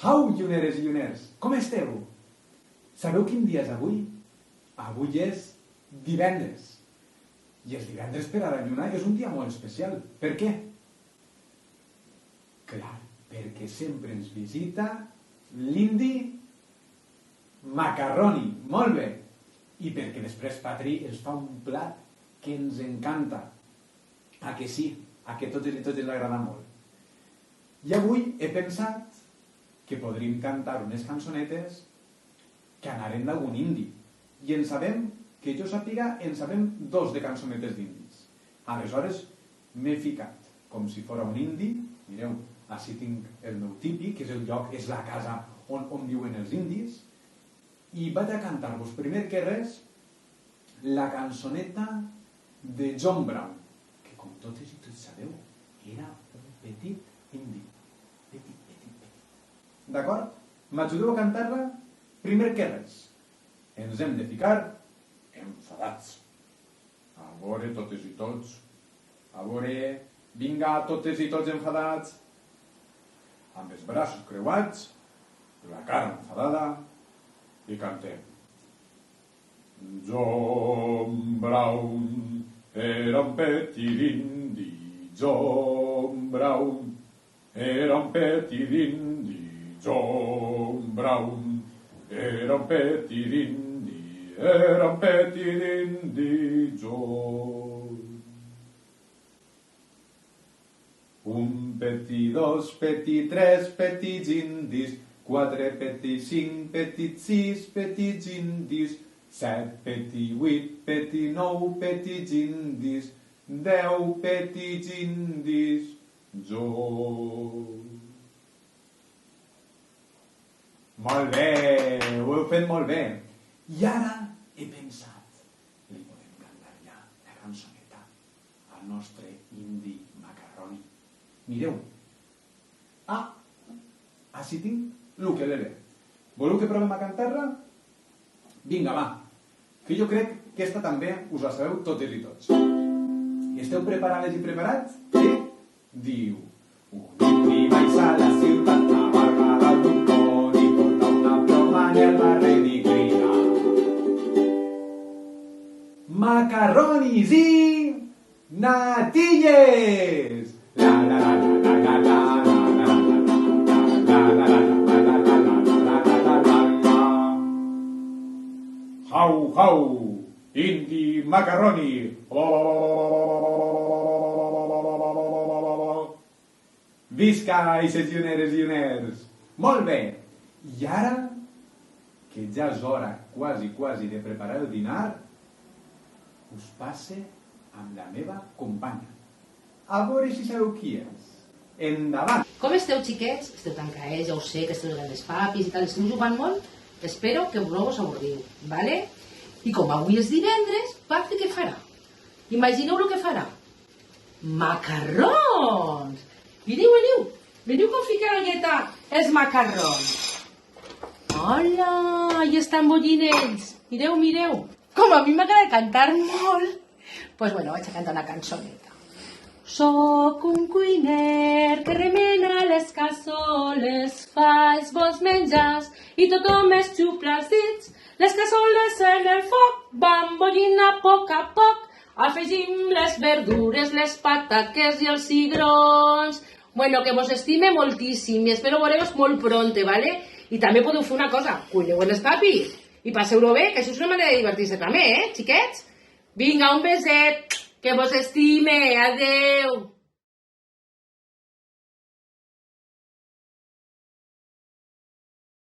Au, lluneres i lluners, com esteu? Sabeu quin dia és avui? Avui és divendres. I els divendres per a la lluna és un dia molt especial. Per què? Clar, perquè sempre ens visita l'indi Macarroni. Molt bé. I perquè després Patri ens fa un plat que ens encanta. A que sí? A que totes i tots ens agrada molt. I avui he pensat que podríem cantar unes cançonetes que anaren d'algun indi. I en sabem, que jo sàpiga, en sabem 2 de cançonetes d'indis. Aleshores, m'he ficat com si fora un indi. Mireu, així tinc el meu tipi, que és el lloc, és la casa on viuen els indis. I vaig a cantar-vos, primer que res, la cançoneta de John Brown, que com totes i tots sabeu, era un petit indi. Petit. D'acord? M'ajudeu a cantar-la? Primer que res, ens hem de ficar enfadats. A veure, totes i tots. A veure, vinga, totes i tots enfadats. Amb els braços creuats, la cara enfadada, i cantem. John Brown era un petit indi. John Brown era un petit indi. John Brown era un petit indi. Era un petit indi, John. Un petit, 2 petit, 3 petits indis, 4 petits, 5 petits, 6 petits indis, 7 petits, 8 petits, 9 petits indis, 10 petits indis, John. Molt bé, ho heu fet molt bé. I ara he pensat, li podem cantar ja la cançoneta al nostre indi Macarroni. Mireu. Així tinc l'ukelele. Voleu que provem a cantar-la? Vinga, va. Que jo crec que esta també us la sabeu totes i tots. Esteu preparades i preparats? Sí? Diu: un indi vaig a la ciutat a barra dalt d'un pont i porta una ploma en el barret i crida: macarronis i natilles! La la la la la la la la la la la la la. Jau, jau, indi macarroni. Visca, eixes lluneres i lluners. Molt bé. I ara, que ja és hora quasi de preparar el dinar, us passe amb la meva companya. A veure si sabeu qui és. Endavant! Com esteu, xiquets? Esteu tan caets, ja ho sé, que esteu jugant els papis i tal. Esteu jugant molt? Espero que no vos avorriu, vale? I com avui és divendres, Patri què farà? Imagineu el que farà. Macarrons! Veniu com fica la lleta els macarrons. Hola, i estan bollinells. Mireu. Com a mi m'agrada cantar molt, doncs bueno, vaig a cantar una cançoneta. Soc un cuiner que remena les cassoles, fa els bons menjars i tothom es xupla els dits. Les cassoles en el foc van bullint a poc, afegim les verdures, les pataques i els cigrons. Bueno, que vos estime moltíssim i espero veure-vos molt pronte, ¿vale? I també podeu fer una cosa, cuineu en els papis i passeu-ho bé, que això és una manera de divertir-se també, xiquets? Vinga, un beset, que vos estime, adeu!